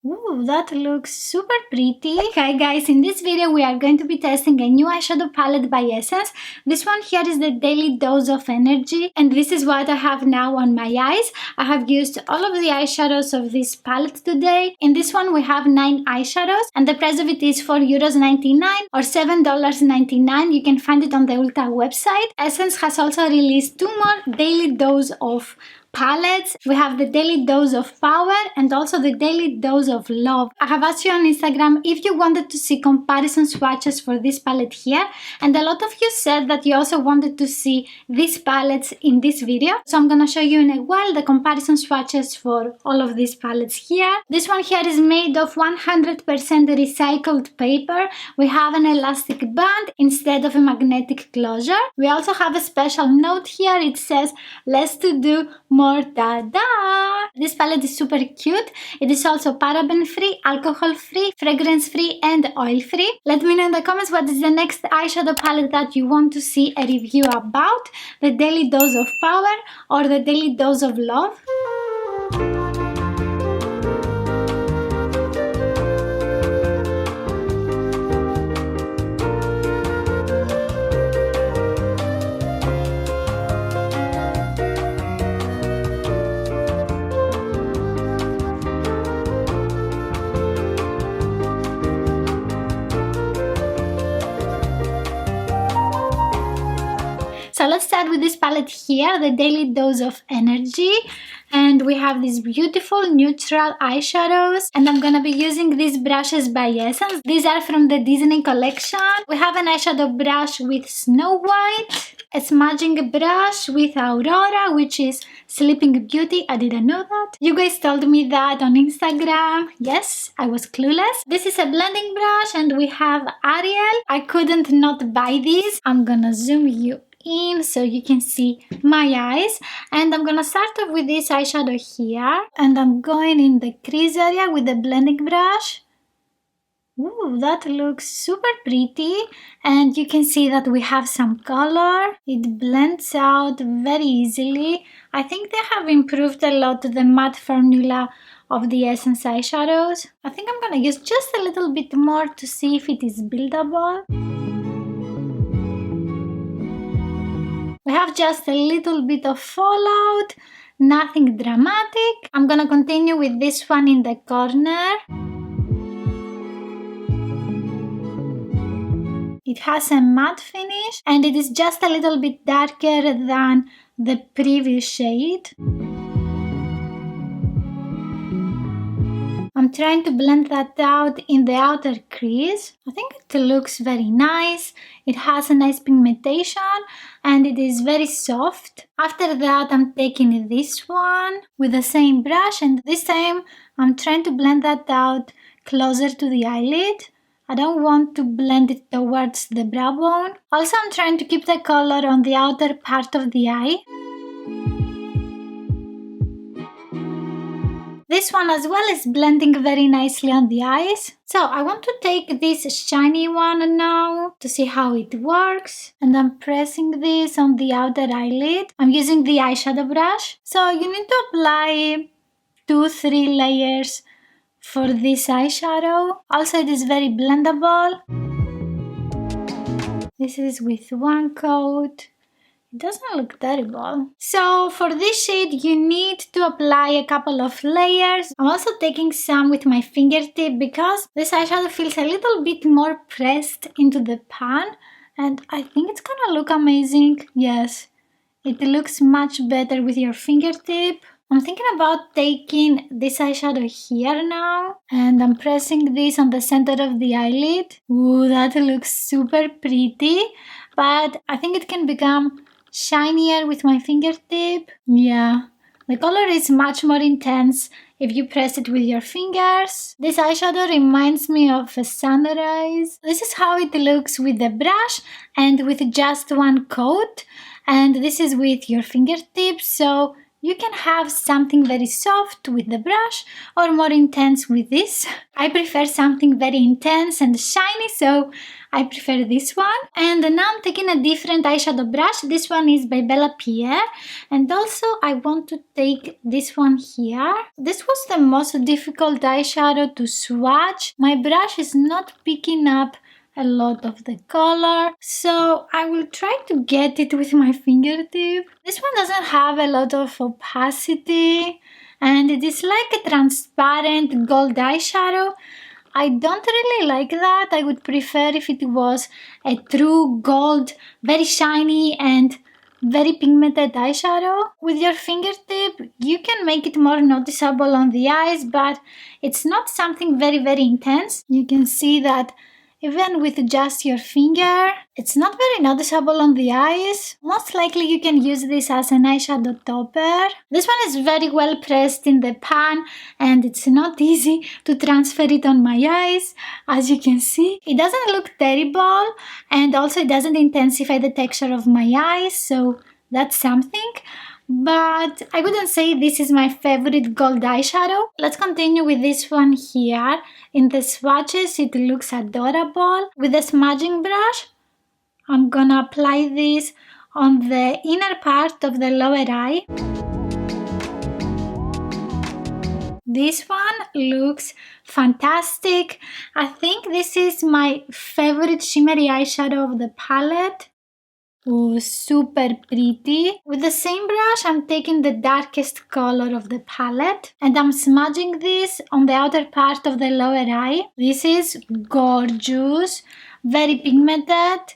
Ooh, that looks super pretty. Hi guys, in this video we are going to be testing a new eyeshadow palette by Essence. This one here is the Daily Dose of Energy, and this is what I have now on my eyes. I have used all of the eyeshadows of this palette today. In this one we have 9 eyeshadows, and the price of it is €4.99 or $7.99. You can find it on the Ulta website. Essence has also released 2 more Daily Dose of palettes. We have the Daily Dose of Power and also the Daily Dose of Love. I have asked you on Instagram if you wanted to see comparison swatches for this palette here, and a lot of you said that you also wanted to see these palettes in this video. So I'm gonna show you in a while the comparison swatches for all of these palettes here. This one here is made of 100% recycled paper. We have an elastic band instead of a magnetic closure. We also have a special note here. It says less to do, more da-da! This palette is super cute. It is also paraben free, alcohol free, fragrance free and oil free. Let me know in the comments what is the next eyeshadow palette that you want to see a review about. The Daily Dose of Power or the Daily Dose of Love. So let's start with this palette here, the Daily Dose of Energy. And we have these beautiful neutral eyeshadows. And I'm gonna be using these brushes by Essence. These are from the Disney collection. We have an eyeshadow brush with Snow White, a smudging brush with Aurora, which is Sleeping Beauty. I didn't know that. You guys told me that on Instagram. Yes, I was clueless. This is a blending brush, and we have Ariel. I couldn't not buy these. I'm gonna zoom you in so you can see my eyes, and I'm gonna start off with this eyeshadow here, and I'm going in the crease area with the blending brush. Ooh, that looks super pretty, and you can see that we have some color. It blends out very easily. I think they have improved a lot the matte formula of the Essence eyeshadows. I think I'm gonna use just a little bit more to see if it is buildable. We have just a little bit of fallout, nothing dramatic. I'm gonna continue with this one in the corner. It has a matte finish, and it is just a little bit darker than the previous shade. I'm trying to blend that out in the outer crease. I think it looks very nice. It has a nice pigmentation and it is very soft. After that, I'm taking this one with the same brush, and this time I'm trying to blend that out closer to the eyelid. I don't want to blend it towards the brow bone. Also, I'm trying to keep the color on the outer part of the eye. This one as well is blending very nicely on the eyes. So I want to take this shiny one now to see how it works. And I'm pressing this on the outer eyelid. I'm using the eyeshadow brush. So you need to apply 2-3 layers for this eyeshadow. Also, it is very blendable. This is with one coat. It doesn't look terrible. So for this shade you need to apply a couple of layers. I'm also taking some with my fingertip because this eyeshadow feels a little bit more pressed into the pan, and I think it's gonna look amazing. Yes, it looks much better with your fingertip. I'm thinking about taking this eyeshadow here now, and I'm pressing this on the center of the eyelid. Ooh, that looks super pretty, but I think it can become shinier with my fingertip. Yeah, the color is much more intense if you press it with your fingers. This eyeshadow reminds me of a sunrise. This is how it looks with the brush and with just one coat, and this is with your fingertips, so You can have something very soft with the brush or more intense with this. I prefer something very intense and shiny, so I prefer this one. And now I'm taking a different eyeshadow brush. This one is by Bella Pierre. And also I want to take this one here. This was the most difficult eyeshadow to swatch. My brush is not picking up a lot of the color, so I will try to get it with my fingertip. This one doesn't have a lot of opacity and it is like a transparent gold eyeshadow. I don't really like that. I would prefer if it was a true gold, very shiny and very pigmented eyeshadow. With your fingertip you can make it more noticeable on the eyes, but it's not something very intense. You can see that even with just your finger, it's not very noticeable on the eyes. Most likely you can use this as an eyeshadow topper. This one is very well pressed in the pan and it's not easy to transfer it on my eyes. As you can see, it doesn't look terrible and also it doesn't intensify the texture of my eyes, so that's something. But I wouldn't say this is my favorite gold eyeshadow. Let's continue with this one here. In the swatches it looks adorable. With the smudging brush, I'm gonna apply this on the inner part of the lower eye. This one looks fantastic. I think this is my favorite shimmery eyeshadow of the palette. Oh, super pretty. With the same brush, I'm taking the darkest color of the palette and I'm smudging this on the outer part of the lower eye. This is gorgeous, very pigmented.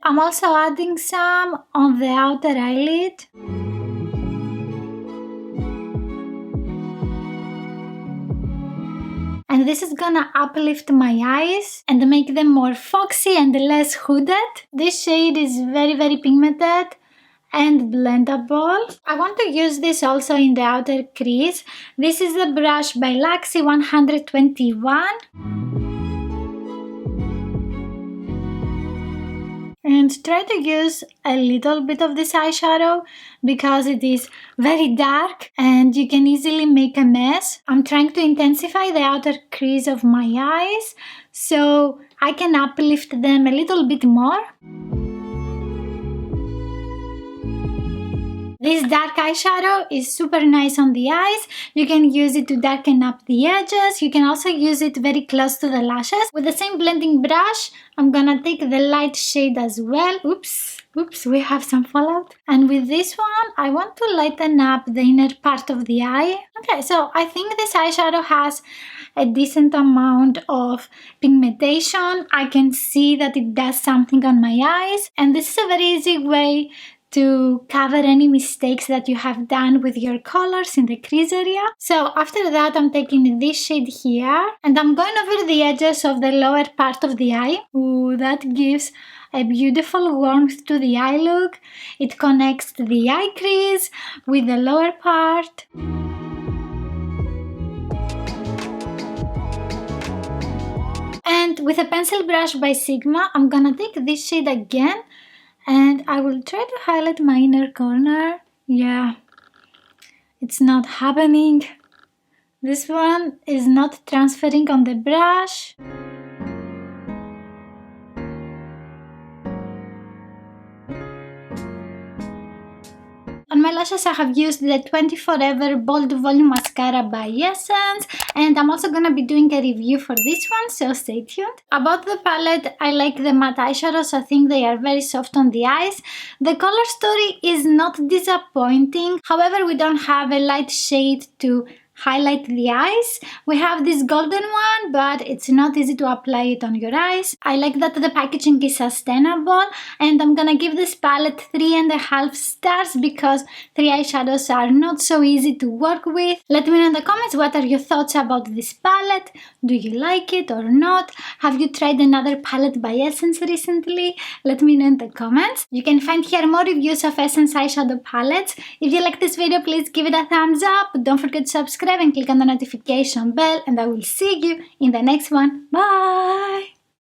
I'm also adding some on the outer eyelid. And this is gonna uplift my eyes and make them more foxy and less hooded. This shade is very pigmented and blendable. I want to use this also in the outer crease. This is the brush by Luxie 121. And try to use a little bit of this eyeshadow because it is very dark and you can easily make a mess. I'm trying to intensify the outer crease of my eyes so I can uplift them a little bit more. This dark eyeshadow is super nice on the eyes. You can use it to darken up the edges. You can also use it very close to the lashes. With the same blending brush, I'm gonna take the light shade as well. Oops, we have some fallout. And with this one, I want to lighten up the inner part of the eye. Okay, so I think this eyeshadow has a decent amount of pigmentation. I can see that it does something on my eyes. And this is a very easy way to cover any mistakes that you have done with your colors in the crease area. So after that, I'm taking this shade here and I'm going over the edges of the lower part of the eye. Ooh, that gives a beautiful warmth to the eye look. It connects the eye crease with the lower part. And with a pencil brush by Sigma, I'm gonna take this shade again and I will try to highlight my inner corner. Yeah, it's not happening. This one is not transferring on the brush. On my lashes I have used the 24 Forever Bold Volume Mascara by Essence, and I'm also gonna be doing a review for this one, so stay tuned. About the palette, I like the matte eyeshadows. I think they are very soft on the eyes. The color story is not disappointing, however we don't have a light shade to highlight the eyes. We have this golden one, but it's not easy to apply it on your eyes. I like that the packaging is sustainable, and I'm gonna give this palette 3.5 stars because 3 eyeshadows are not so easy to work with. Let me know in the comments what are your thoughts about this palette. Do you like it or not? Have you tried another palette by Essence recently? Let me know in the comments. You can find here more reviews of Essence eyeshadow palettes. If you like this video, please give it a thumbs up. Don't forget to subscribe and click on the notification bell, and I will see you in the next one. Bye!